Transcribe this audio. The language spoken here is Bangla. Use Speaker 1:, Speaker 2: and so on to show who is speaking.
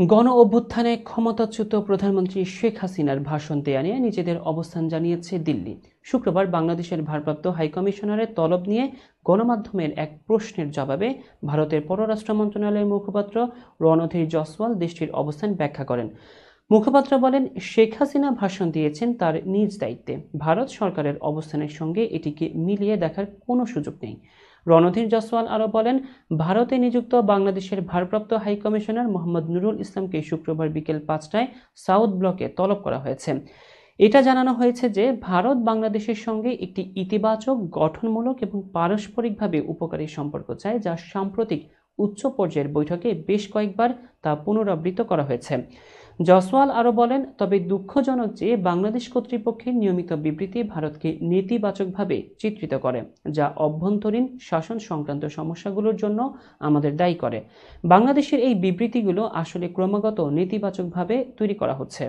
Speaker 1: গণ অভ্যুত্থানে ক্ষমতাচ্যুত প্রধানমন্ত্রী শেখ হাসিনার ভাষণ দেয়া নিয়ে নিজেদের অবস্থান জানিয়েছে দিল্লি। শুক্রবার বাংলাদেশের ভারপ্রাপ্ত হাইকমিশনারের তলব নিয়ে গণমাধ্যমের এক প্রশ্নের জবাবে ভারতের পররাষ্ট্র মন্ত্রণালয়ের মুখপাত্র রণধীর জসওয়াল দেশটির অবস্থান ব্যাখ্যা করেন। মুখপাত্র বলেন, শেখ হাসিনা ভাষণ দিয়েছেন তার নিজ দায়িত্বে। ভারত সরকারের অবস্থানের সঙ্গে এটিকে মিলিয়ে দেখার কোনো সুযোগ নেই। রণধীর জসওয়াল আরও বলেন, ভারতে নিযুক্ত বাংলাদেশের ভারপ্রাপ্ত হাইকমিশনার মোহাম্মদ নুরুল ইসলামকে শুক্রবার বিকেল ৫টায় সাউথ ব্লকে তলব করা হয়েছে। এটা জানানো হয়েছে যে ভারত বাংলাদেশের সঙ্গে একটি ইতিবাচক, গঠনমূলক এবং পারস্পরিকভাবে উপকারী সম্পর্ক চায়, যা সাম্প্রতিক উচ্চ পর্যায়ের বৈঠকে বেশ কয়েকবার তা পুনরাবৃত্ত করা হয়েছে। জসওয়াল আরও বলেন, তবে দুঃখজনক যে বাংলাদেশ কর্তৃপক্ষের নিয়মিত বিবৃতি ভারতকে নেতিবাচকভাবে চিত্রিত করে, যা অভ্যন্তরীণ শাসন সংক্রান্ত সমস্যাগুলোর জন্য আমাদের দায়ী করে। বাংলাদেশের এই বিবৃতিগুলো আসলে ক্রমাগত নেতিবাচকভাবে তৈরি করা হচ্ছে।